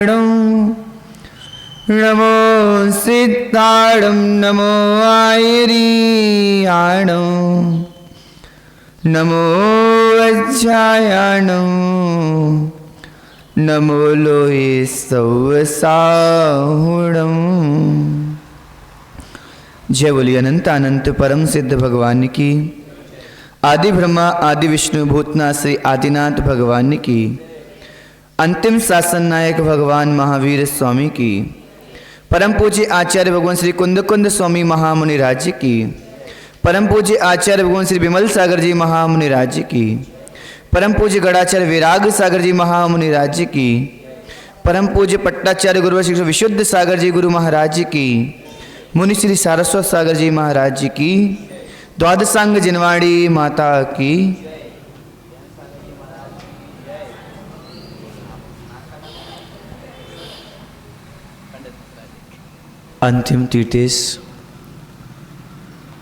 नमो सिद्धाणं नमो आयर्याणं नमो वज्रायणं नमो लोहे सौसाहुणं। जय बोलिए अनंत अनंत परम सिद्ध भगवान की, आदि ब्रह्मा आदि विष्णु भूतनाथ श्री आदिनाथ भगवान की, अंतिम शासन नायक भगवान महावीर स्वामी की, परम पूज्य आचार्य भगवान श्री कुंद कुंद स्वामी महामुनि राज्य की, परम पूज्य आचार्य भगवान श्री विमल सागर जी महामुनि राज्य की, परम पूज्य गणाचार्य विराग सागर जी महामुनि राज्य की, परम पूज्य पट्टाचार्य गुरु श्री विशुद्ध सागर जी गुरु महाराज की, मुनि श्री सारस्वत सागर जी महाराज जी की, द्वादशांग जिनवाड़ी माता की। अंतिम तीर्थेश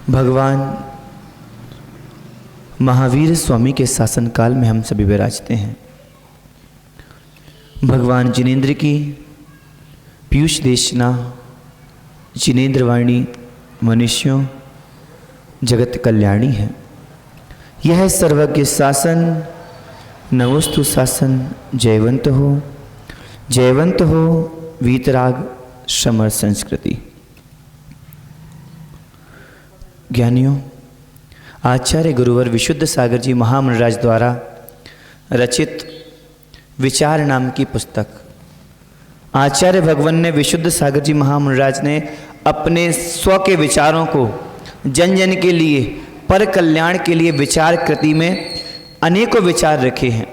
भगवान महावीर स्वामी के शासन काल में हम सभी विराजते हैं। भगवान जिनेन्द्र की पीयूष देशना जिनेन्द्र वाणी मनुष्यों जगत कल्याणी है। यह सर्वज्ञ शासन नवोस्तु शासन जयवंत हो वीतराग समर संस्कृति। ज्ञानियों, आचार्य गुरुवर विशुद्ध सागर जी महामुनिराज द्वारा रचित विचार नाम की पुस्तक आचार्य भगवान ने विशुद्ध सागर जी महामुनिराज ने अपने स्व के विचारों को जन जन के लिए पर कल्याण के लिए विचार कृति में अनेकों विचार रखे हैं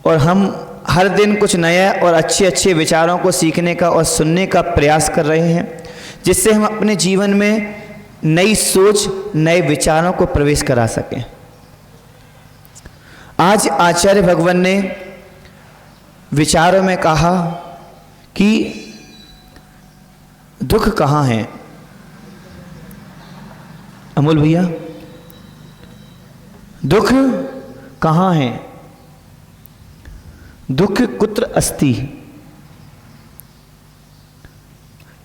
और हम हर दिन कुछ नया और अच्छे अच्छे विचारों को सीखने का और सुनने का प्रयास कर रहे हैं, जिससे हम अपने जीवन में नई सोच नए विचारों को प्रवेश करा सकें। आज आचार्य भगवान ने विचारों में कहा कि दुख कहाँ है। अमूल भैया, दुख कहाँ है? दुख कुत्र अस्ति।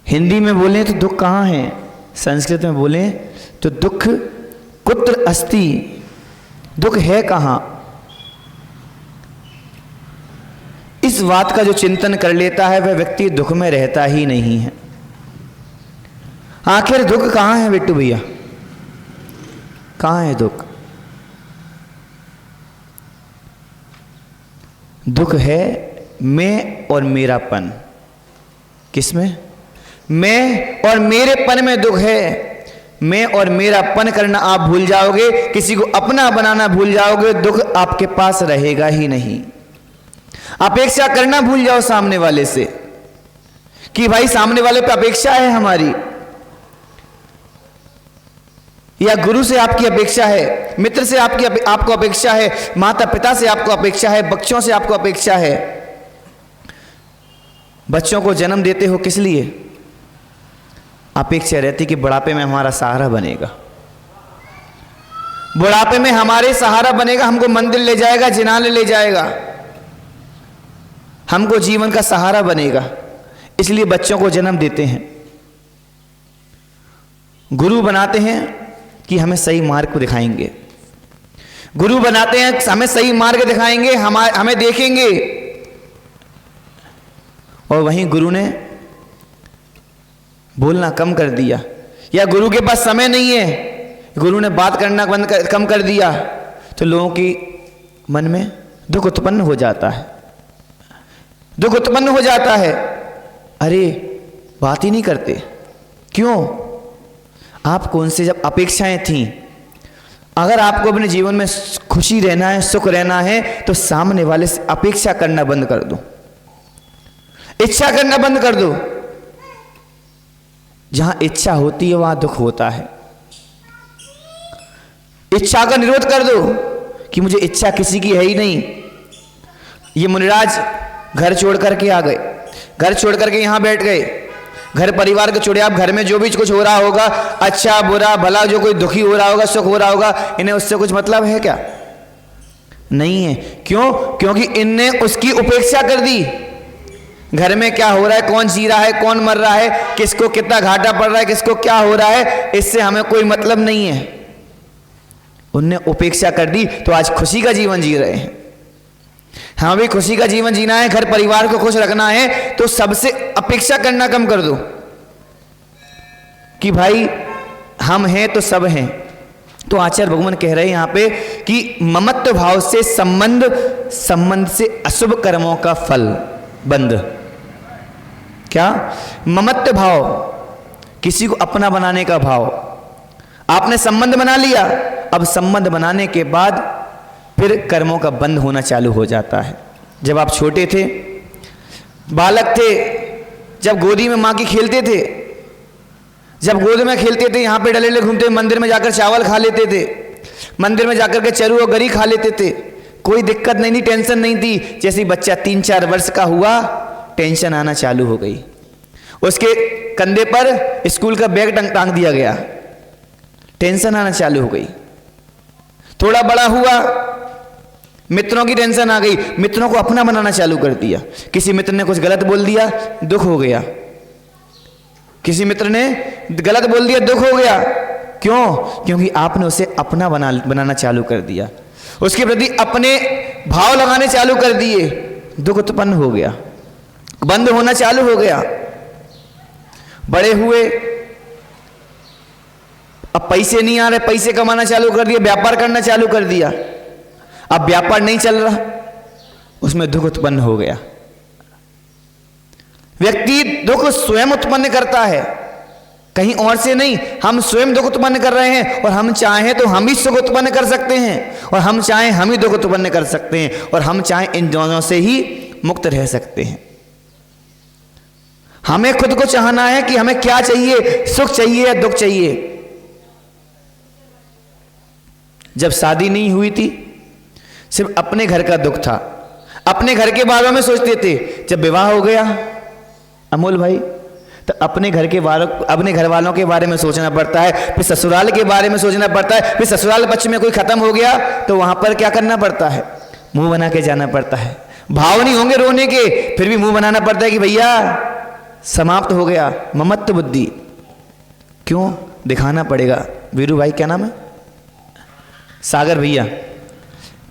हिंदी में बोलें तो दुख कहाँ है, संस्कृत में बोलें तो दुख कुत्र अस्ति। दुख है कहाँ? इस बात का जो चिंतन कर लेता है वह व्यक्ति दुख में रहता ही नहीं है। आखिर दुख कहाँ है बिट्टू भैया? कहाँ है दुख? दुख है मैं और मेरापन। किसमें? मैं और मेरेपन में दुख है। मैं और मेरापन करना आप भूल जाओगे, किसी को अपना बनाना भूल जाओगे, दुख आपके पास रहेगा ही नहीं। अपेक्षा करना भूल जाओ सामने वाले से कि भाई सामने वाले पे अपेक्षा है हमारी, या गुरु से आपकी अपेक्षा है, मित्र से आपको अपेक्षा है, माता पिता से आपको अपेक्षा है, बच्चों से आपको अपेक्षा है। बच्चों को जन्म देते हो किस लिए? अपेक्षा रहती कि बुढ़ापे में हमारा सहारा बनेगा, बुढ़ापे में हमारे सहारा बनेगा, हमको मंदिर ले जाएगा, जिनाने ले जाएगा, हमको जीवन का सहारा बनेगा। इसलिए बच्चों को जन्म देते हैं, गुरु बनाते हैं कि हमें सही मार्ग को दिखाएंगे, गुरु बनाते हैं हमें सही मार्ग दिखाएंगे, हमें देखेंगे। और वहीं गुरु ने बोलना कम कर दिया, या गुरु के पास समय नहीं है, गुरु ने बात करना कम कर दिया, तो लोगों की मन में दुख उत्पन्न हो जाता है, दुख उत्पन्न हो जाता है। अरे बात ही नहीं करते, क्यों? आपको उनसे जब अपेक्षाएं थीं, अगर आपको अपने जीवन में खुशी रहना है, सुख रहना है, तो सामने वाले से अपेक्षा करना बंद कर दो, इच्छा करना बंद कर दो। जहां इच्छा होती है वहां दुख होता है। इच्छा का निरोध कर दो कि मुझे इच्छा किसी की है ही नहीं। ये मुनिराज घर छोड़ करके आ गए, घर छोड़ करके यहां बैठ गए, घर परिवार के छोड़े, आप घर में जो भी कुछ हो रहा होगा, अच्छा बुरा भला, जो कोई दुखी हो रहा होगा, सुख हो रहा होगा, इन्हें उससे कुछ मतलब है क्या? नहीं है। क्यों? क्योंकि इनने उसकी उपेक्षा कर दी। घर में क्या हो रहा है, कौन जी रहा है, कौन मर रहा है, किसको कितना घाटा पड़ रहा है, किसको क्या हो रहा है, इससे हमें कोई मतलब नहीं है। उनने उपेक्षा कर दी तो आज खुशी का जीवन जी रहे हैं। हमें भी खुशी का जीवन जीना है, घर परिवार को खुश रखना है, तो सबसे अपेक्षा करना कम कर दो कि भाई हम हैं तो सब हैं। तो आचार्य भगवान कह रहे हैं यहां पे कि ममत्व भाव से संबंध से अशुभ कर्मों का फल बंद। क्या? ममत्व भाव, किसी को अपना बनाने का भाव। आपने संबंध बना लिया, अब संबंध बनाने के बाद फिर कर्मों का बंद होना चालू हो जाता है। जब आप छोटे थे, बालक थे, जब गोदी में मां की खेलते थे, जब गोद में खेलते थे, यहां पे डलेले घूमते, मंदिर में जाकर चावल खा लेते थे, मंदिर में जाकर के चरू और गरी खा लेते थे, कोई दिक्कत नहीं थी, टेंशन नहीं थी। जैसे ही बच्चा 3-4 वर्ष का हुआ, टेंशन आना चालू हो गई। उसके कंधे पर स्कूल का बैग टांग दिया गया, टेंशन आना चालू हो गई। थोड़ा बड़ा हुआ, मित्रों की टेंशन आ गई, मित्रों को अपना बनाना चालू कर दिया। किसी मित्र ने कुछ गलत बोल दिया, दुख हो गया। किसी मित्र ने गलत बोल दिया, दुख हो गया। क्यों? क्योंकि आपने उसे अपना बनाना चालू कर दिया, उसके प्रति अपने भाव लगाने चालू कर दिए, दुख उत्पन्न हो गया, बंद होना चालू हो गया। बड़े हुए, अब पैसे नहीं आ रहे, पैसे कमाना चालू कर दिया, व्यापार करना चालू कर दिया, अब व्यापार नहीं चल रहा, उसमें दुख उत्पन्न हो गया। व्यक्ति दुख स्वयं उत्पन्न करता है, कहीं और से नहीं, हम स्वयं दुख उत्पन्न कर रहे हैं। और हम चाहें तो हम ही सुख उत्पन्न कर सकते हैं, और हम चाहें हम ही दुख उत्पन्न कर सकते हैं, और हम चाहें इन दोनों से ही मुक्त रह सकते हैं। हमें खुद को चाहना है कि हमें क्या चाहिए, सुख चाहिए या दुख चाहिए। जब शादी नहीं हुई थी, सिर्फ अपने घर का दुख था, अपने घर के बारे में सोचते थे। जब विवाह हो गया अमोल भाई, तो अपने घर वालों के बारे में सोचना पड़ता है, फिर ससुराल के बारे में सोचना पड़ता है, फिर ससुराल पक्ष में कोई खत्म हो गया तो वहां पर क्या करना पड़ता है, मुंह बना के जाना पड़ता है। भाव नहीं होंगे रोने के, फिर भी मुंह बनाना पड़ता है कि भैया समाप्त हो गया, ममत्व बुद्धि। क्यों? दिखाना पड़ेगा। वीरू भाई क्या नाम है, सागर भैया,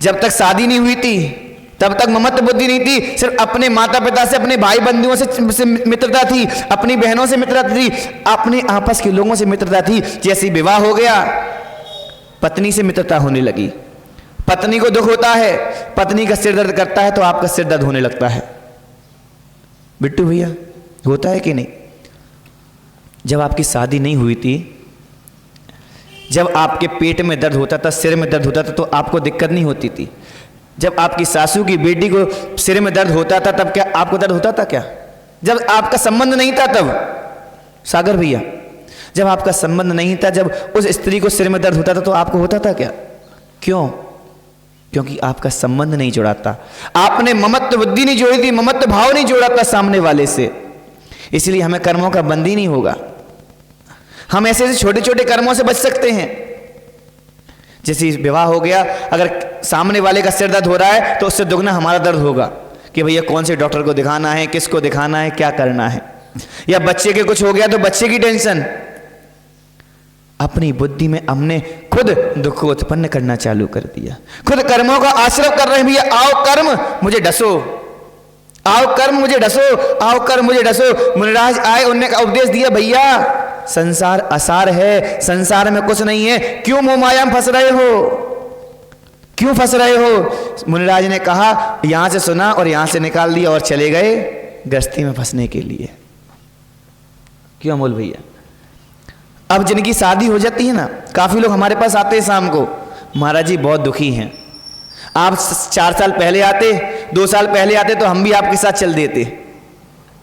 जब तक शादी नहीं हुई थी तब तक ममत्व बुद्धि नहीं थी, सिर्फ अपने माता पिता से, अपने भाई बंधुओं से मित्रता थी, अपनी बहनों से मित्रता थी, अपने आपस के लोगों से मित्रता थी। जैसे विवाह हो गया, पत्नी से मित्रता होने लगी, पत्नी को दुख होता है, पत्नी का सिर दर्द करता है तो आपका सिर दर्द होने लगता है। बिट्टू भैया होता है कि नहीं? जब आपकी शादी नहीं हुई थी, जब आपके पेट में दर्द होता था, सिर में दर्द होता था, तो आपको दिक्कत नहीं होती थी। जब आपकी सासू की बेटी को सिर में दर्द होता था, तब क्या आपको दर्द होता था क्या? जब आपका संबंध नहीं था तब, सागर भैया, जब आपका संबंध नहीं था, जब उस स्त्री को सिर में दर्द होता था तो आपको होता था क्या? क्यों? क्योंकि आपका संबंध नहीं जोड़ा था, आपने ममत्व बुद्धि नहीं जोड़ी थी, ममत्व भाव नहीं जोड़ा था सामने वाले से। इसलिए हमें कर्मों का बंद ही नहीं होगा। हम ऐसे छोटे छोटे कर्मों से बच सकते हैं। जैसे विवाह हो गया, अगर सामने वाले का सिर दर्द हो रहा है तो उससे दुगना हमारा दर्द होगा कि भैया कौन से डॉक्टर को दिखाना है, किसको दिखाना है, क्या करना है। या बच्चे के कुछ हो गया तो बच्चे की टेंशन। अपनी बुद्धि में हमने खुद दुख को उत्पन्न करना चालू कर दिया, खुद कर्मों का आश्रय कर रहे हैं। भैया आओ कर्म मुझे डसो, आओ कर्म मुझे डसो, आओ कर्म मुझे डसो। मुनिराज आए, उन्होंने उपदेश दिया, भैया संसार असार है, संसार में कुछ नहीं है, क्यों मोह माया में फंस रहे हो, क्यों फंस रहे हो? मुनिराज ने कहा, यहां से सुना और यहां से निकाल दिया और चले गए गृहस्थी में फंसने के लिए। क्यों अमोल भैया? अब जिनकी शादी हो जाती है ना, काफी लोग हमारे पास आते हैं शाम को, महाराज जी बहुत दुखी हैं, आप 4 साल पहले आते, 2 साल पहले आते तो हम भी आपके साथ चल देते।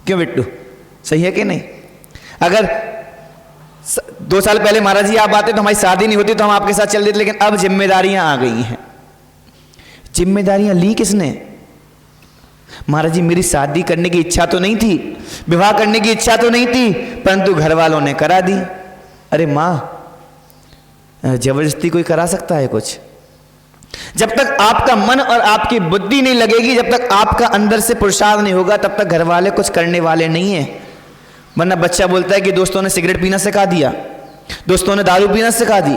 क्यों बिट्टू, सही है कि नहीं? अगर 2 साल पहले महाराज जी आप आते तो हमारी शादी नहीं होती तो हम आपके साथ चल देते, लेकिन अब जिम्मेदारियां आ गई हैं। जिम्मेदारियां ली किसने? महाराज जी मेरी शादी करने की इच्छा तो नहीं थी, विवाह करने की इच्छा तो नहीं थी, परंतु घर वालों ने करा दी। अरे माँ, जबरदस्ती कोई करा सकता है कुछ? जब तक आपका मन और आपकी बुद्धि नहीं लगेगी, जब तक आपका अंदर से पुरुषार्थ नहीं होगा, तब तक घर वाले कुछ करने वाले नहीं है। वरना बच्चा बोलता है कि दोस्तों ने सिगरेट पीना सिखा दिया, दोस्तों ने दारू पीना सिखा दी,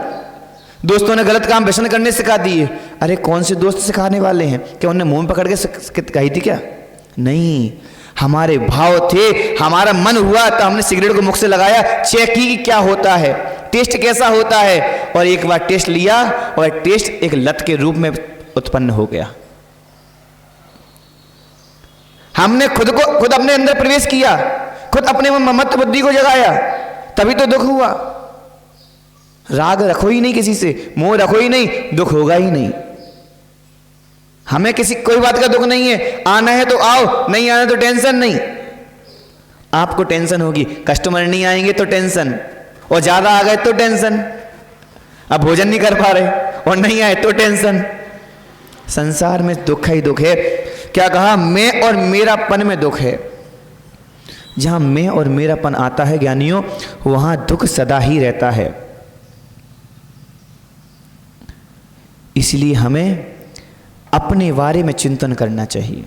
दोस्तों ने गलत काम व्यसन करने सिखा दिए। अरे कौन से दोस्त सिखाने वाले हैं? क्या उन्हें मुंह में पकड़ के कही थी क्या? नहीं, हमारे भाव थे, हमारा मन हुआ तो हमने सिगरेट को मुख से लगाया, चेक की कि क्या होता है, टेस्ट कैसा होता है, और एक बार टेस्ट लिया और टेस्ट एक लत के रूप में उत्पन्न हो गया। हमने खुद अपने अंदर प्रवेश किया, खुद अपने ममत्व बुद्धि को जगाया, तभी तो दुख हुआ। राग रखो ही नहीं किसी से, मोह रखो ही नहीं, दुख होगा ही नहीं। हमें किसी कोई बात का दुख नहीं है, आना है तो आओ, नहीं आना तो टेंशन नहीं। आपको टेंशन होगी, कस्टमर नहीं आएंगे तो टेंशन, और ज्यादा आ गए तो टेंशन, अब भोजन नहीं कर पा रहे और नहीं आए तो टेंशन। संसार में दुख ही दुख है। क्या कहा? मैं और मेरापन में दुख है। जहां मैं और मेरापन आता है ज्ञानियों, वहां दुख सदा ही रहता है। इसलिए हमें अपने बारे में चिंतन करना चाहिए।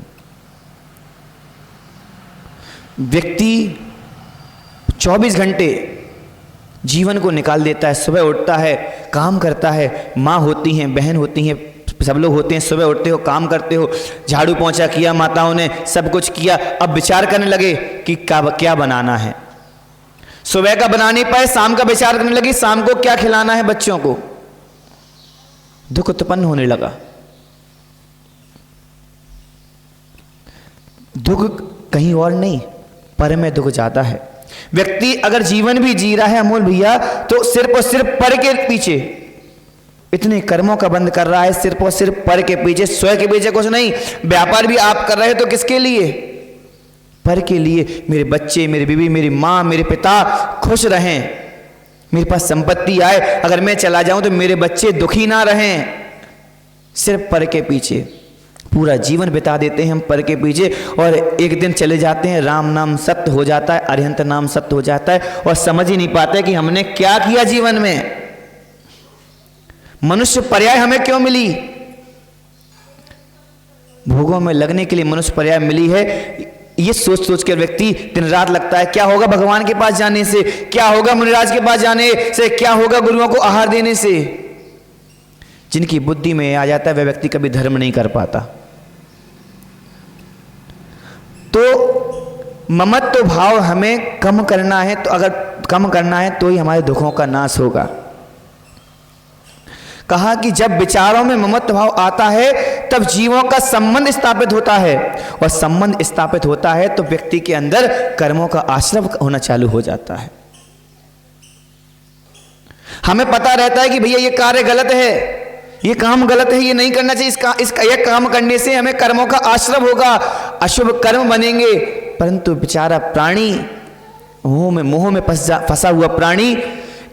व्यक्ति 24 घंटे जीवन को निकाल देता है, सुबह उठता है, काम करता है, माँ होती हैं, बहन होती हैं, सब लोग होते हैं, सुबह उठते हो, काम करते हो, झाड़ू पोंछा किया, माताओं ने सब कुछ किया, अब विचार करने लगे कि क्या बनाना है। सुबह का बना नहीं पाए, शाम का विचार करने लगी, शाम को क्या खिलाना है बच्चों को। दुख उत्पन्न होने लगा। दुख कहीं और नहीं, पर में दुख जाता है। व्यक्ति अगर जीवन भी जी रहा है अमोल भैया, तो सिर्फ और सिर्फ पर के पीछे इतने कर्मों का बंद कर रहा है, सिर्फ और सिर्फ पर के पीछे, स्वयं के पीछे कुछ नहीं। व्यापार भी आप कर रहे हैं तो किसके लिए? पर के लिए। मेरे बच्चे, मेरी बीवी, मेरी माँ, मेरे पिता खुश रहें, मेरे पास संपत्ति आए, अगर मैं चला जाऊं तो मेरे बच्चे दुखी ना रहें। सिर्फ पर के पीछे पूरा जीवन बिता देते हैं हम, पर के पीछे, और एक दिन चले जाते हैं, राम नाम सत्य हो जाता है, अरिहंत नाम सत्य हो जाता है, और समझ ही नहीं पाते कि हमने क्या किया जीवन में। मनुष्य पर्याय हमें क्यों मिली? भोगों में लगने के लिए मनुष्य पर्याय मिली है। ये सोच सोच कर व्यक्ति दिन रात लगता है, क्या होगा भगवान के पास जाने से, क्या होगा मुनिराज के पास जाने से, क्या होगा गुरुओं को आहार देने से। जिनकी बुद्धि में आ जाता है वह व्यक्ति कभी धर्म नहीं कर पाता। तो ममत्व भाव हमें कम करना है, तो अगर कम करना है तो ही हमारे दुखों का नाश होगा। कहा कि जब विचारों में ममत्व भाव आता है तब जीवों का संबंध स्थापित होता है, और संबंध स्थापित होता है तो व्यक्ति के अंदर कर्मों का आश्रय होना चालू हो जाता है। हमें पता रहता है कि भैया ये कार्य गलत है, ये काम गलत है, ये नहीं करना चाहिए, इसका ये काम करने से हमें कर्मों का आश्रय होगा, अशुभ कर्म बनेंगे। परंतु बेचारा प्राणी, मोह में फंसा हुआ प्राणी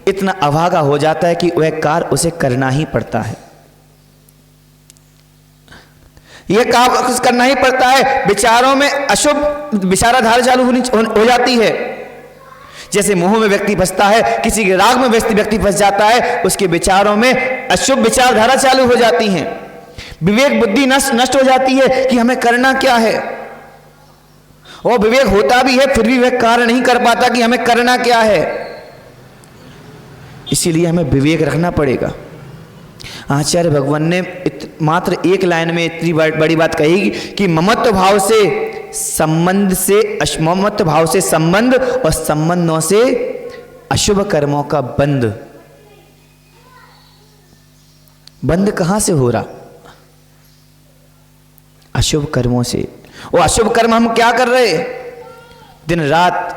इतना अभागा हो जाता है कि वह कार्य उसे करना ही पड़ता है। यह काम करना ही पड़ता है। विचारों में अशुभ विचारधारा चालू हो जाती है। जैसे मोह में व्यक्ति फंसता है, किसी के राग में व्यक्ति फंस जाता है, उसके विचारों में अशुभ विचारधारा चालू हो जाती हैं। विवेक बुद्धि नष्ट हो जाती है कि हमें करना क्या है, और विवेक होता भी है फिर भी वह कार्य नहीं कर पाता कि हमें करना क्या है। इसीलिए हमें विवेक रखना पड़ेगा। आचार्य भगवान ने मात्र एक लाइन में इतनी बड़ी बात कही कि ममत्व भाव से संबंध से, ममत्व भाव से संबंध और संबंधों से अशुभ कर्मों का बंद कहां से हो रहा? अशुभ कर्मों से। वो अशुभ कर्म हम क्या कर रहे? दिन रात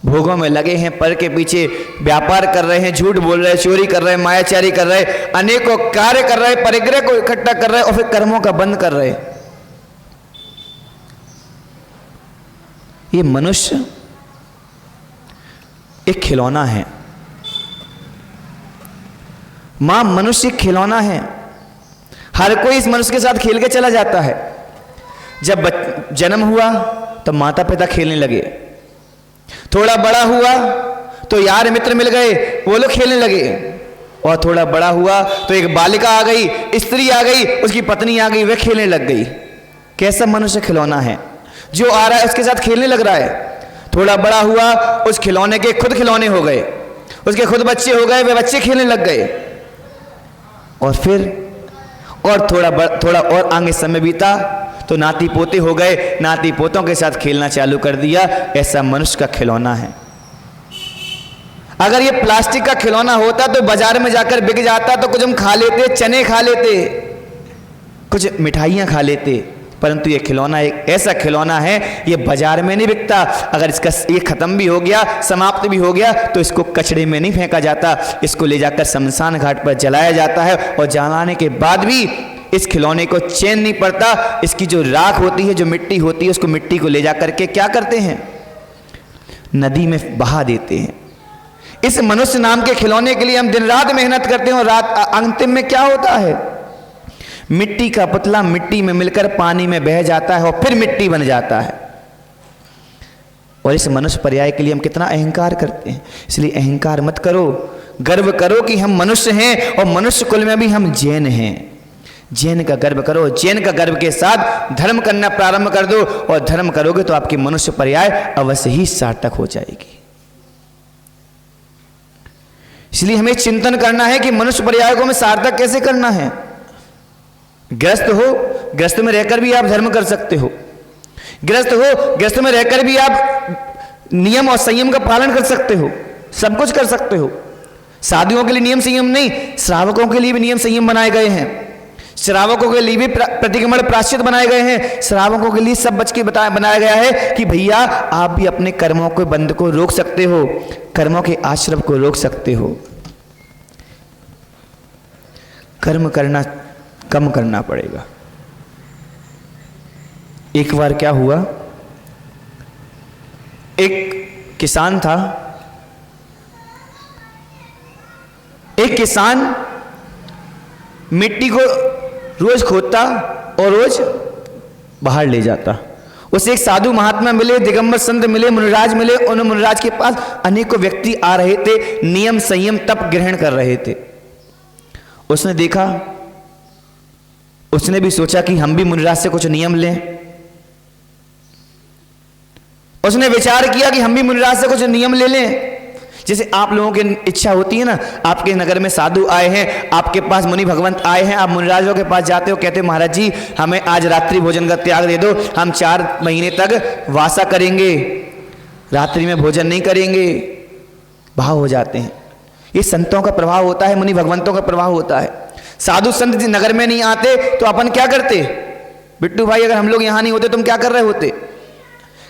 भोगों में लगे हैं, पर के पीछे व्यापार कर रहे हैं, झूठ बोल रहे हैं, चोरी कर रहे हैं, मायाचारी कर रहे हैं, अनेकों कार्य कर रहे हैं, परिग्रह को इकट्ठा कर रहे हैं और फिर कर्मों का बंद कर रहे हैं। ये मनुष्य एक खिलौना है। मां मनुष्य खिलौना है। हर कोई इस मनुष्य के साथ खेल के चला जाता है। जब जन्म हुआ तो माता पिता खेलने लगे, थोड़ा बड़ा हुआ तो यार मित्र मिल गए, वो लोग खेलने लगे, और थोड़ा बड़ा हुआ तो एक बालिका आ गई, स्त्री आ गई, उसकी पत्नी आ गई, वह खेलने लग गई। कैसा मनुष्य खिलौना है, जो आ रहा है उसके साथ खेलने लग रहा है। थोड़ा बड़ा हुआ, उस खिलौने के खुद खिलौने हो गए, उसके खुद बच्चे हो गए, वे बच्चे खेलने लग गए। और फिर थोड़ा और आगे समय बीता तो नाती पोते हो गए, नाती पोतों के साथ खेलना चालू कर दिया। ऐसा मनुष्य का खिलौना है। अगर ये प्लास्टिक का खिलौना होता तो बाजार में जाकर बिक जाता, तो कुछ हम खा लेते, चने खा लेते, कुछ मिठाइयाँ खा लेते, परंतु ये खिलौना एक ऐसा खिलौना है, ये बाजार में नहीं बिकता। अगर इसका ये खत्म भी हो गया, समाप्त भी हो गया, तो इसको कचड़े में नहीं फेंका जाता, इसको ले जाकर शमशान घाट पर जलाया जाता है। और जलाने के बाद भी इस खिलौने को चैन नहीं पड़ता। इसकी जो राख होती है, जो मिट्टी होती है, उसको मिट्टी को ले जाकर के क्या करते हैं, नदी में बहा देते हैं। इस मनुष्य नाम के खिलौने के लिए हम दिन रात मेहनत करते हैं, और रात अंतिम में क्या होता है, मिट्टी का पुतला मिट्टी में मिलकर पानी में बह जाता है और फिर मिट्टी बन जाता है। और इस मनुष्य पर्याय के लिए हम कितना अहंकार करते हैं। इसलिए अहंकार मत करो, गर्व करो कि हम मनुष्य हैं, और मनुष्य कुल में भी हम जैन हैं। जैन का गर्व करो, जैन का गर्व के साथ धर्म करना प्रारंभ कर दो, और धर्म करोगे तो आपकी मनुष्य पर्याय अवश्य ही सार्थक हो जाएगी। इसलिए हमें चिंतन करना है कि मनुष्य पर्याय को हमें सार्थक कैसे करना है। गृहस्थ हो, गृहस्थ में रहकर भी आप धर्म कर सकते हो। गृहस्थ हो, गृहस्थ में रहकर भी आप नियम और संयम का पालन कर सकते हो, सब कुछ कर सकते हो। साधुओं के लिए नियम संयम नहीं, श्रावकों के लिए भी नियम संयम बनाए गए हैं। श्रावकों के लिए भी प्रतिक्रमण प्रायश्चित बनाए गए हैं। श्रावकों के लिए सब बच के बनाया गया है कि भैया आप भी अपने कर्मों के बंध को रोक सकते हो, कर्मों के आश्रम को रोक सकते हो। कर्म करना कम करना पड़ेगा। एक बार क्या हुआ, एक किसान था। एक किसान मिट्टी को रोज खोदता और रोज बाहर ले जाता। उसे एक साधु महात्मा मिले, दिगंबर संत मिले, मुनिराज मिले। उन मुनिराज के पास अनेकों व्यक्ति आ रहे थे, नियम संयम तप ग्रहण कर रहे थे। उसने देखा, उसने भी सोचा कि हम भी मुनिराज से कुछ नियम लें। उसने विचार किया कि हम भी मुनिराज से कुछ नियम ले लें। जैसे आप लोगों की इच्छा होती है ना, आपके नगर में साधु आए हैं, आपके पास मुनि भगवंत आए हैं, आप मुनिराजों के पास जाते हो, कहते हो महाराज जी हमें आज रात्रि भोजन का त्याग दे दो, हम 4 महीने तक वासा करेंगे, रात्रि में भोजन नहीं करेंगे। भाव हो जाते हैं। ये संतों का प्रभाव होता है, मुनि भगवंतों का प्रभाव होता है। साधु संत जी नगर में नहीं आते तो अपन क्या करते, बिट्टू भाई अगर हम लोग यहां नहीं होते तुम क्या कर रहे होते,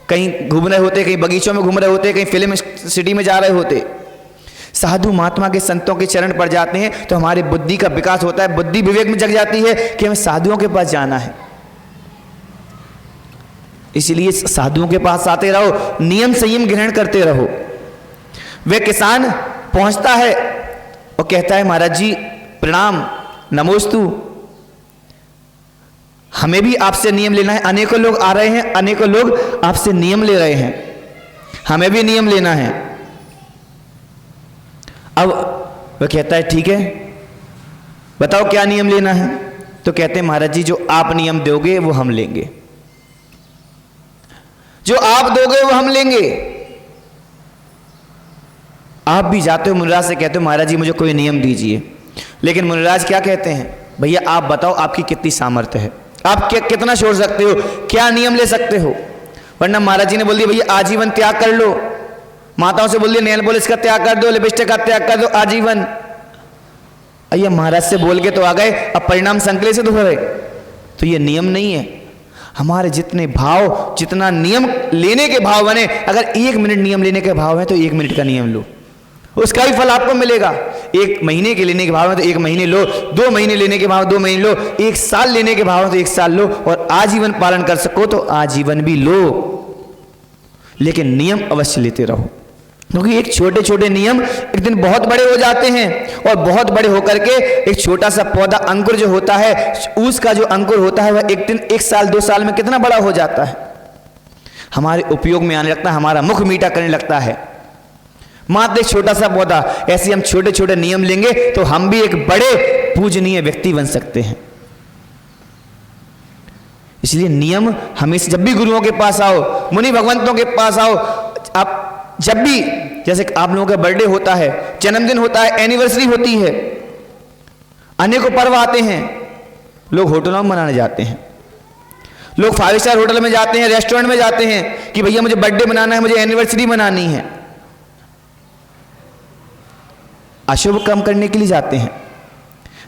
कहीं घूम रहे होते, कहीं बगीचों में घूम रहे होते, कहीं फिल्म सिटी में जा रहे होते। साधु महात्मा के संतों के चरण पड़ जाते हैं तो हमारी बुद्धि का विकास होता है, बुद्धि विवेक में जग जाती है कि हमें साधुओं के पास जाना है। इसलिए साधुओं के पास आते रहो, नियम संयम ग्रहण करते रहो। वह किसान पहुंचता है और कहता है महाराज जी प्रणाम, नमोस्तु, हमें भी आपसे नियम लेना है। अनेकों लोग आ रहे हैं, अनेकों लोग आपसे नियम ले रहे हैं, हमें भी नियम लेना है। अब वह कहता है ठीक है बताओ क्या नियम लेना है। तो कहते हैं महाराज जी जो आप नियम दोगे वो हम लेंगे, जो आप दोगे वो हम लेंगे। आप भी जाते हो मुनिराज से, कहते हो महाराज जी मुझे कोई नियम दीजिए। लेकिन मुनिराज क्या कहते हैं, भैया आप बताओ आपकी कितनी सामर्थ्य है, आप कितना छोड़ सकते हो, क्या नियम ले सकते हो। वरना महाराज जी ने बोल दिया भैया आजीवन त्याग कर लो, माताओं से बोल दिया नेल पॉलिश का त्याग कर दो, लिपस्टिक का त्याग कर दो, आजीवन। अय्या महाराज से बोल के तो आ गए, अब परिणाम संकलेषित हो रहे। तो ये नियम नहीं है। हमारे जितने भाव, जितना नियम लेने के भाव बने, अगर 1 मिनट नियम लेने के भाव है तो 1 मिनट का नियम लो, उसका ही फल आपको मिलेगा। 1 महीने के लेने के भाव में तो 1 महीने लो, 2 महीने लेने के भाव 2 महीने लो, 1 साल लेने के भाव में तो 1 साल लो, और आजीवन पालन कर सको तो आजीवन भी लो। लेकिन नियम अवश्य लेते रहो, क्योंकि एक छोटे छोटे नियम एक दिन बहुत बड़े हो जाते हैं, और बहुत बड़े होकर के एक छोटा सा पौधा अंकुर जो होता है, उसका जो अंकुर होता है वह एक दिन 1 साल 2 साल में कितना बड़ा हो जाता है, हमारे उपयोग में आने लगता है, हमारा मुख मीठा करने लगता है। मात्र एक छोटा सा पौधा। ऐसे हम छोटे छोटे नियम लेंगे तो हम भी एक बड़े पूजनीय व्यक्ति बन सकते हैं। इसलिए नियम हमेशा, जब भी गुरुओं के पास आओ, मुनि भगवंतों के पास आओ, आप जब भी, जैसे आप लोगों का बर्थडे होता है, जन्मदिन होता है, एनिवर्सरी होती है, अनेकों पर्व आते हैं, लोग होटलों में मनाने जाते हैं, लोग 5 स्टार होटल में जाते हैं, रेस्टोरेंट में जाते हैं कि भैया मुझे बर्थडे मनाना है, मुझे एनिवर्सरी मनानी है। अशुभ काम करने के लिए जाते हैं।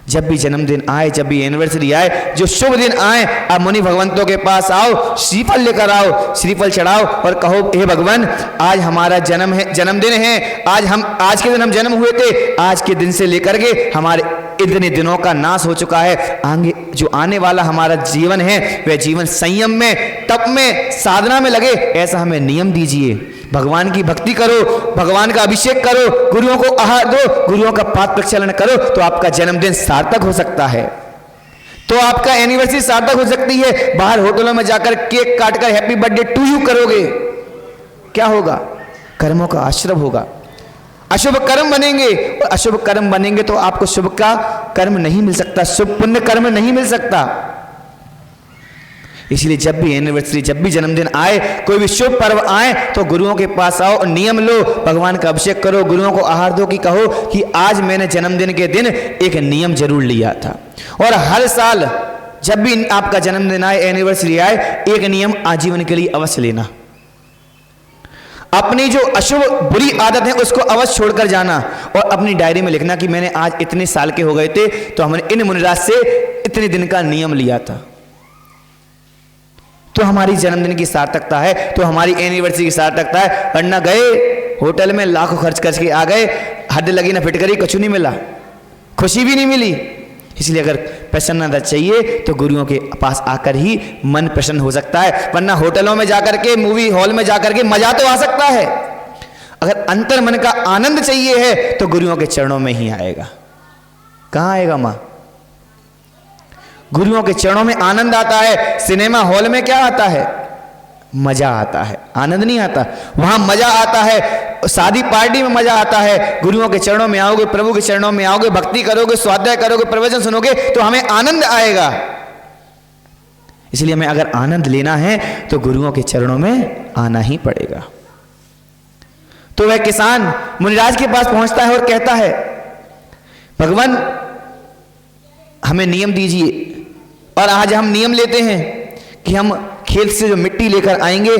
जब भी जन्मदिन आए, जब भी एनिवर्सरी आए, जो शुभ दिन आए, आप मुनि भगवंतों के पास आओ, श्रीफल लेकर आओ, श्रीफल चढ़ाओ और कहो, हे भगवान, आज हमारा जन्मदिन है, आज के दिन हम जन्म हुए थे, आज के दिन से लेकर के हमारे इतने दिनों का नाश हो चुका है, आगे जो आने वाला हमारा जीवन है वह जीवन संयम में, तप में, साधना में लगे, ऐसा हमें नियम दीजिए। भगवान की भक्ति करो, भगवान का अभिषेक करो, गुरुओं को आहार दो, गुरुओं का पाद प्रक्षालन करो, तो आपका जन्मदिन सार्थक हो सकता है, तो आपका एनिवर्सरी सार्थक हो सकती है। बाहर होटलों में जाकर केक काटकर हैप्पी बर्थडे टू यू करोगे, क्या होगा? कर्मों का आश्रम होगा, अशुभ कर्म बनेंगे, और अशुभ कर्म बनेंगे तो आपको शुभ का कर्म नहीं मिल सकता, शुभ पुण्य कर्म नहीं मिल सकता। इसलिए जब भी एनिवर्सरी, जब भी जन्मदिन आए, कोई भी शुभ पर्व आए, तो गुरुओं के पास आओ और नियम लो, भगवान का अभिषेक करो, गुरुओं को आहार दो, कि कहो कि आज मैंने जन्मदिन के दिन एक नियम जरूर लिया था। और हर साल जब भी आपका जन्मदिन आए, एनिवर्सरी आए, एक नियम आजीवन के लिए अवश्य लेना। अपनी जो अशुभ बुरी आदत है उसको अवश्य छोड़कर जाना, और अपनी डायरी में लिखना कि मैंने आज इतने साल के हो गए थे तो हमने इन मुनिराज से इतने दिन का नियम लिया था। तो हमारी जन्मदिन की सार्थकता है, तो हमारी एनिवर्सरी की सार्थकता है। वरना गए होटल में लाखों खर्च करके आ गए, हद लगी ना फिटकरी, कुछ नहीं मिला, खुशी भी नहीं मिली। इसलिए अगर प्रसन्नता चाहिए तो गुरुओं के पास आकर ही मन प्रसन्न हो सकता है। वरना होटलों में जाकर के, मूवी हॉल में जाकर के मजा तो आ सकता है, अगर अंतर मन का आनंद चाहिए है तो गुरुओं के चरणों में ही आएगा। कहां आएगा मां? गुरुओं के चरणों में आनंद आता है। सिनेमा हॉल में क्या आता है? मजा आता है, आनंद नहीं आता। वहां मजा आता है, शादी पार्टी में मजा आता है। गुरुओं के चरणों में आओगे, प्रभु के चरणों में आओगे, भक्ति करोगे, स्वाध्याय करोगे, प्रवचन सुनोगे, तो हमें आनंद आएगा। इसलिए हमें अगर आनंद लेना है तो गुरुओं के चरणों में आना ही पड़ेगा। तो वह किसान मुनिराज के पास पहुंचता है और कहता है, भगवान हमें नियम दीजिए। और आज हम नियम लेते हैं कि हम खेत से जो मिट्टी लेकर आएंगे,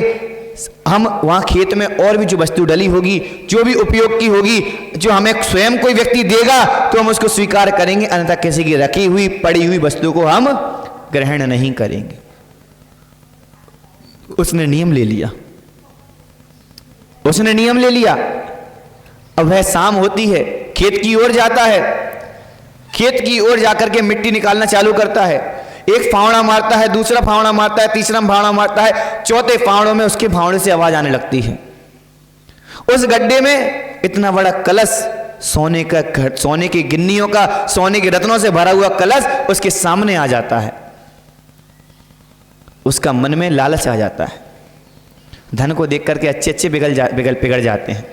हम वहाँ खेत में और भी जो वस्तु डली होगी, जो भी उपयोग की होगी, जो हमें स्वयं कोई व्यक्ति देगा तो हम उसको स्वीकार करेंगे, अन्यथा किसी की रखी हुई पड़ी हुई वस्तु को हम ग्रहण नहीं करेंगे। उसने नियम ले लिया, उसने नियम ले लिया। अब वह शाम होती है, खेत की ओर जाता है, खेत की ओर जाकर के मिट्टी निकालना चालू करता है। एक फावड़ा मारता है, दूसरा फावड़ा मारता है, तीसरा फावड़ा मारता है, चौथे फावड़ों में उसके फावड़े से आवाज आने लगती है। उस गड्ढे में इतना बड़ा कलश, सोने की गिन्नियों का, सोने के रत्नों से भरा हुआ कलश उसके सामने आ जाता है। उसका मन में लालच आ जाता है। धन को देख करके अच्छे पिघल जाते हैं।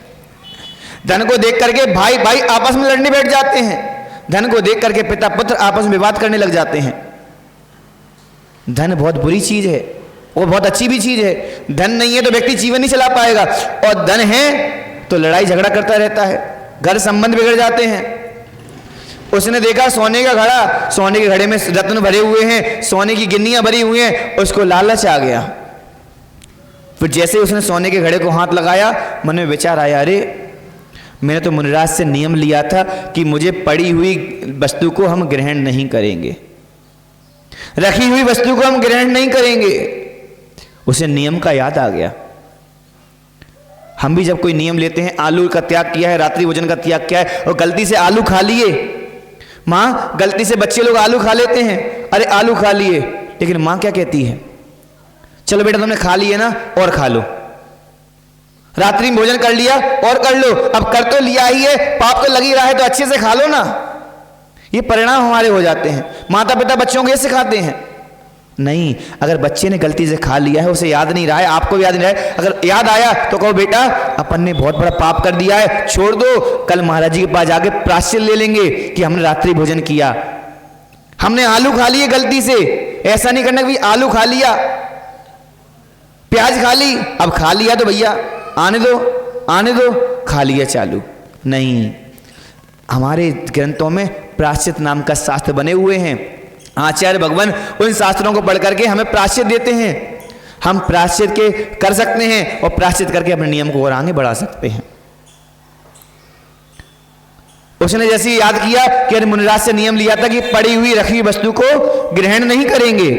धन को देख करके भाई भाई आपस में लड़ने बैठ जाते हैं। धन को देख करके पिता पुत्र आपस में विवाद करने लग जाते हैं। धन बहुत बुरी चीज है, वो बहुत अच्छी भी चीज है। धन नहीं है तो व्यक्ति जीवन नहीं चला पाएगा, और धन है तो लड़ाई झगड़ा करता रहता है, घर संबंध बिगड़ जाते हैं। उसने देखा सोने का घड़ा, सोने के घड़े में रत्न भरे हुए हैं, सोने की गिन्नियां भरी हुई हैं, उसको लालच आ गया। फिर जैसे उसने सोने के घड़े को हाथ लगाया, मन में विचार आया, अरे मैंने तो मुनिराज से नियम लिया था कि मुझे पड़ी हुई वस्तु को हम ग्रहण नहीं करेंगे, रखी हुई वस्तु को हम ग्रहण नहीं करेंगे। उसे नियम का याद आ गया। हम भी जब कोई नियम लेते हैं, आलू का त्याग किया है, रात्रि भोजन का त्याग किया है, और गलती से आलू खा लिए, माँ गलती से बच्चे लोग आलू खा लेते हैं, अरे आलू खा लिए, लेकिन माँ क्या कहती है, चलो बेटा तुमने खा लिए ना, और खा लो, रात्रि में भोजन कर लिया और कर लो, अब कर तो लिया ही है, पाप तो लग ही रहा है तो अच्छे से खा लो ना। ये परिणाम हमारे हो जाते हैं। माता पिता बच्चों को ये सिखाते हैं, नहीं, अगर बच्चे ने गलती से खा लिया है, उसे याद नहीं रहा है, आपको याद नहीं रहा है, अगर याद आया तो कहो बेटा अपन ने बहुत बड़ा पाप कर दिया है, छोड़ दो, कल महाराज जी के पास जाके प्रायश्चित ले लेंगे कि हमने रात्रि भोजन किया, हमने आलू खा लिए गलती से। ऐसा नहीं करना कि आलू खा लिया, प्याज खा ली, अब खा लिया तो भैया आने दो, खा लिया चालू। नहीं, हमारे ग्रंथों में प्रायश्चित नाम का शास्त्र बने हुए हैं। आचार्य भगवान उन शास्त्रों को पढ़ करके हमें प्रायश्चित देते हैं। हम प्रायश्चित के कर सकते हैं और प्रायश्चित करके अपने नियम को और आगे बढ़ा सकते हैं। उसने जैसे ही याद किया कि मुनिराज से नियम लिया था कि पड़ी हुई रखी वस्तु को ग्रहण नहीं करेंगे,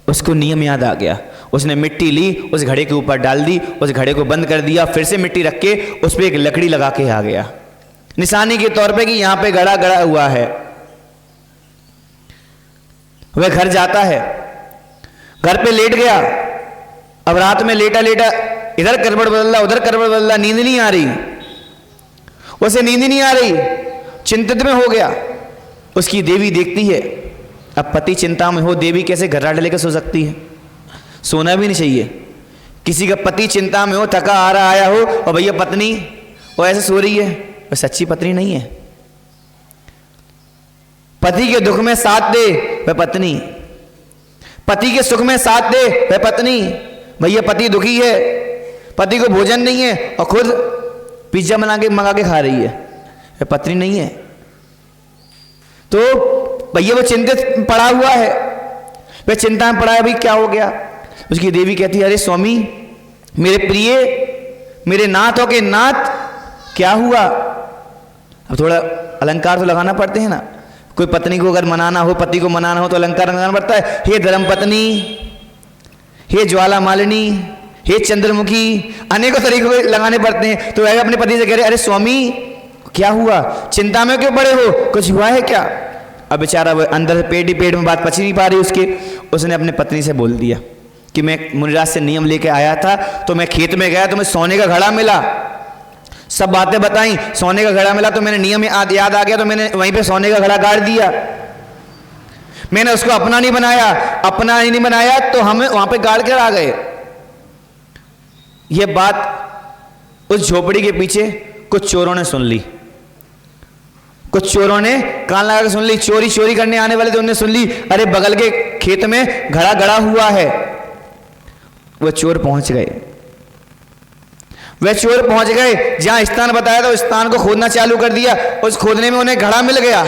उसको नियम याद आ गया। उसने मिट्टी ली, उस घड़े के ऊपर डाल दी, उस घड़े को बंद कर दिया, फिर से मिट्टी रख के उस पर एक लकड़ी लगा के आ गया, निशानी के तौर पे कि यहां पे घड़ा गड़ा हुआ है। वह घर जाता है, घर पे लेट गया। अब रात में लेटा लेटा इधर करवट बदल रहा, उधर करवट बदल रहा, नींद नहीं आ रही, उसे नींद नहीं आ रही, चिंतित में हो गया। उसकी देवी देखती है, अब पति चिंता में हो, देवी कैसे घर्राटे लेकर सो सकती है? सोना भी नहीं चाहिए। किसी का पति चिंता में हो, थका आ रहा आया हो, और भैया पत्नी वो ऐसे सो रही है, वह सच्ची पत्नी नहीं है। पति के दुख में साथ दे वह पत्नी, पति के सुख में साथ दे वह पत्नी। भैया पति दुखी है, पति को भोजन नहीं है और खुद पिज्जा मंगा के खा रही है, वह पत्नी नहीं है। तो भैया वो चिंतित पड़ा हुआ है, वह चिंता में पड़ा है, भाई क्या हो गया? उसकी देवी कहती है, अरे स्वामी मेरे प्रिय, मेरे नाथों के नाथ, क्या हुआ? अब थोड़ा अलंकार तो लगाना पड़ते हैं ना। कोई पत्नी को अगर मनाना हो, पति को मनाना हो तो अलंकार लगाना पड़ता है। हे धर्म पत्नी, हे ज्वाला मालिनी, हे चंद्रमुखी, अनेकों तरीकों के लगाने पड़ते हैं। तो वह अपने पति से कह रहे, अरे स्वामी क्या हुआ, चिंता में क्यों पड़े हो, कुछ हुआ है क्या? अब बेचारा वो अंदर पेट ही पेट में बात पच नहीं पा रही उसके। उसने अपने पत्नी से बोल दिया कि मैं मुनिराज से नियम लेके आया था, तो मैं खेत में गया तो मैं सोने का घड़ा मिला, सब बातें बताई, सोने का घड़ा मिला तो मैंने नियम याद आ गया, तो मैंने वहीं पे सोने का घड़ा गाड़ दिया। मैंने उसको अपना नहीं बनाया, अपना ही नहीं बनाया तो हमें वहां पे गाड़ कर आ गए। यह बात उस झोपड़ी के पीछे कुछ चोरों ने सुन ली, कुछ चोरों ने कान लगा के सुन ली। चोरी करने आने वाले थे, उन्होंने सुन ली, अरे बगल के खेत में घड़ा गड़ा हुआ है। वह चोर पहुंच गए, जहां स्थान बताया था उस स्थान को खोदना चालू कर दिया। उस खोदने में उन्हें घड़ा मिल गया।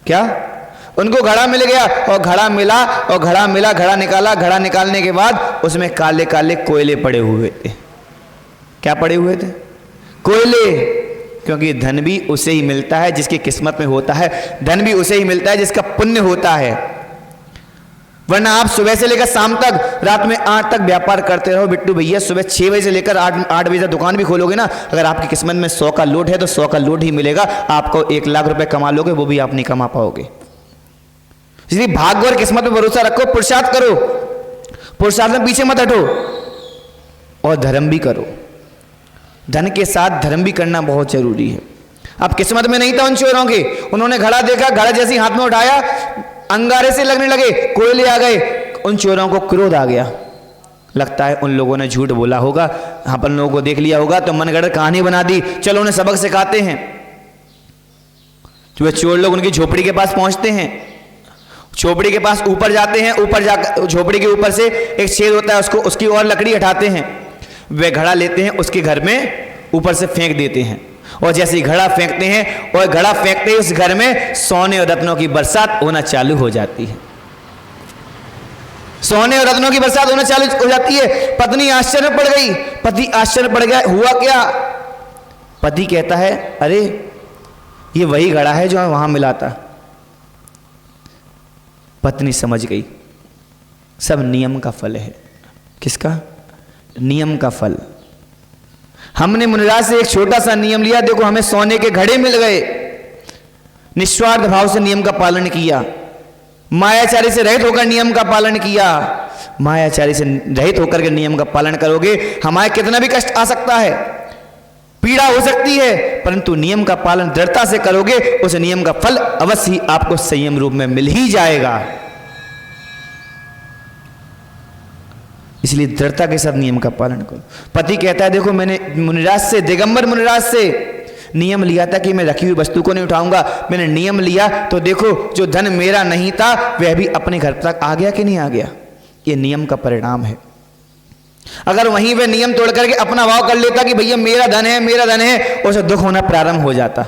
क्या? उनको घड़ा मिल गया, और घड़ा मिला और घड़ा मिला, घड़ा निकाला। घड़ा निकालने के बाद उसमें काले काले कोयले पड़े हुए थे। क्या पड़े हुए थे? कोयले। क्योंकि धन भी उसे ही मिलता है जिसकी किस्मत में होता है, धन भी उसे ही मिलता है जिसका पुण्य होता है। वरना आप सुबह से लेकर शाम तक, रात में 8 तक व्यापार करते रहो बिट्टू भैया, सुबह 6 बजे से लेकर 8 बजे तक दुकान भी खोलोगे ना, अगर आपकी किस्मत में 100 का लोड है तो 100 का लोड ही मिलेगा। आपको 1 लाख रुपए कमा लोगे, वो भी आप नहीं कमा पाओगे। इसलिए भाग्य और किस्मत पर भरोसा रखो, पुरुषार्थ करो, पुरुषार्थ में पीछे मत हटो, और धर्म भी करो। धन के साथ धर्म भी करना बहुत जरूरी है। अब किस्मत में नहीं था उन चोरों के, उन्होंने घड़ा देखा, घड़ा जैसे ही हाथ में उठाया अंगारे से लगने लगे, कोयले आ गए। उन चोरों को क्रोध आ गया, लगता है उन लोगों ने झूठ बोला होगा, अपन लोगों को देख लिया होगा, तो मनगढ़ कहानी बना दी, चलो उन्हें सबक सिखाते हैं। तो वे चोर लोग उनकी झोपड़ी के पास पहुंचते हैं, झोपड़ी के पास ऊपर जाते हैं, ऊपर जाकर झोपड़ी के ऊपर से एक छेद होता है, उसको उसकी और लकड़ी हटाते हैं। वे घड़ा लेते हैं, उसके घर में ऊपर से फेंक देते हैं, और जैसे ही घड़ा फेंकते हैं, और घड़ा फेंकते ही उस घर में सोने और रत्नों की बरसात होना चालू हो जाती है। सोने और रत्नों की बरसात होना चालू हो जाती है। पत्नी आश्चर्य पड़ गई, पति आश्चर्य पड़ गया, हुआ क्या? पति कहता है, अरे ये वही घड़ा है जो वहां मिला था। पत्नी समझ गई, सब नियम का फल है। किसका? नियम का फल। हमने मुनिराज से एक छोटा सा नियम लिया, देखो हमें सोने के घड़े मिल गए। निस्वार्थ भाव से नियम का पालन किया, मायाचारी से रहित होकर नियम का पालन किया। मायाचारी से रहित होकर के नियम का पालन करोगे, हमारे कितना भी कष्ट आ सकता है, पीड़ा हो सकती है, परंतु नियम का पालन दृढ़ता से करोगे, उस नियम का फल अवश्य ही आपको संयम रूप में मिल ही जाएगा। इसलिए दृढ़ता के साथ नियम का पालन करो। पति कहता है देखो मैंने मुनिराज से, दिगंबर मुनिराज से नियम लिया था कि मैं रखी हुई वस्तु को नहीं उठाऊंगा, मैंने नियम लिया तो देखो जो धन मेरा नहीं था वह भी अपने घर तक आ गया कि नहीं आ गया। ये नियम का परिणाम है। अगर वहीं वह नियम तोड़ करके अपना भाव कर लेता कि भैया मेरा धन है, मेरा धन है, उसे दुख होना प्रारंभ हो जाता।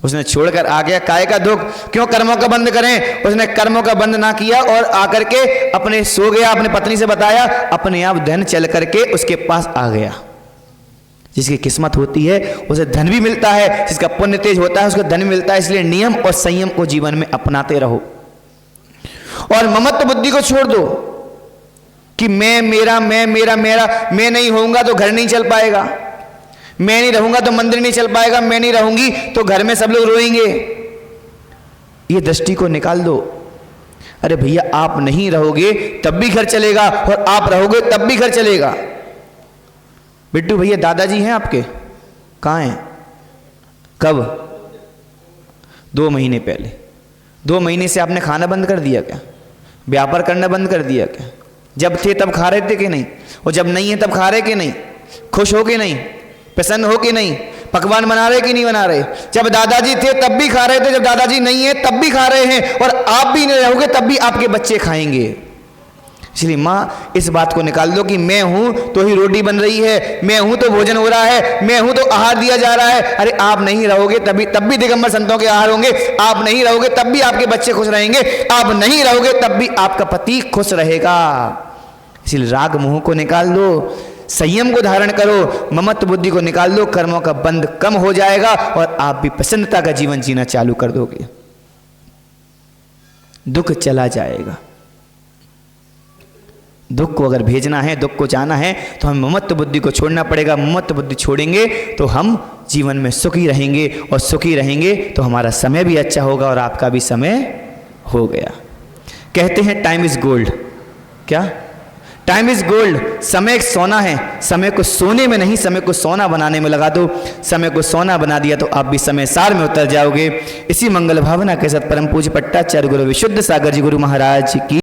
उसने छोड़कर आ गया, काय का दुख, क्यों कर्मों का बंध करें। उसने कर्मों का बंध ना किया और आकर के अपने सो गया, अपने पत्नी से बताया, अपने आप धन चल करके उसके पास आ गया। जिसकी किस्मत होती है उसे धन भी मिलता है, जिसका पुण्य तेज होता है उसको धन मिलता है। इसलिए नियम और संयम को जीवन में अपनाते रहो और ममत्व बुद्धि को छोड़ दो कि मैं मेरा, मैं मेरा मेरा, मैं नहीं होऊंगा तो घर नहीं चल पाएगा, मैं नहीं रहूंगा तो मंदिर नहीं चल पाएगा, मैं नहीं रहूंगी तो घर में सब लोग रोएंगे। ये दृष्टि को निकाल दो। अरे भैया आप नहीं रहोगे तब भी घर चलेगा और आप रहोगे तब भी घर चलेगा। बिट्टू भैया दादाजी हैं आपके, कहाँ हैं? कब? 2 महीने पहले। 2 महीने से आपने खाना बंद कर दिया क्या? व्यापार करना बंद कर दिया क्या? जब थे तब खा रहे थे कि नहीं, और जब नहीं है तब खा रहे कि नहीं? खुश हो कि नहीं? प्रसन्न हो कि नहीं? पकवान बना रहे कि नहीं बना रहे? जब दादाजी थे तब भी खा रहे थे, जब दादाजी नहीं है तब भी खा रहे हैं, और आप भी नहीं रहोगे तब भी आपके बच्चे खाएंगे। इसलिए माँ इस बात को निकाल दो कि मैं हूं तो ही रोटी बन रही है, मैं हूं तो भोजन हो रहा है, मैं हूं तो आहार दिया जा रहा है। अरे आप नहीं रहोगे तब भी दिगंबर संतों के आहार होंगे, आप नहीं रहोगे तब भी आपके बच्चे खुश रहेंगे, आप नहीं रहोगे तब भी आपका पति खुश रहेगा। इसलिए राग मोह को निकाल दो, संयम को धारण करो, ममत्व बुद्धि को निकाल दो, कर्मों का बंध कम हो जाएगा और आप भी प्रसन्नता का जीवन जीना चालू कर दोगे। दुख चला जाएगा। दुख को अगर भेजना है, दुख को जाना है तो हमें ममत्व बुद्धि को छोड़ना पड़ेगा। ममत्व बुद्धि छोड़ेंगे तो हम जीवन में सुखी रहेंगे, और सुखी रहेंगे तो हमारा समय भी अच्छा होगा और आपका भी समय हो गया। कहते हैं टाइम इज गोल्ड। क्या? Time is gold. समय एक सोना है, समय को सोने में नहीं, समय को सोना बनाने में लगा दो। समय को सोना बना दिया तो आप भी समय सार में उतर जाओगे। इसी मंगल भावना के साथ परम पूज्य पट्टाचार्य गुरु विशुद्ध सागर जी गुरु महाराज की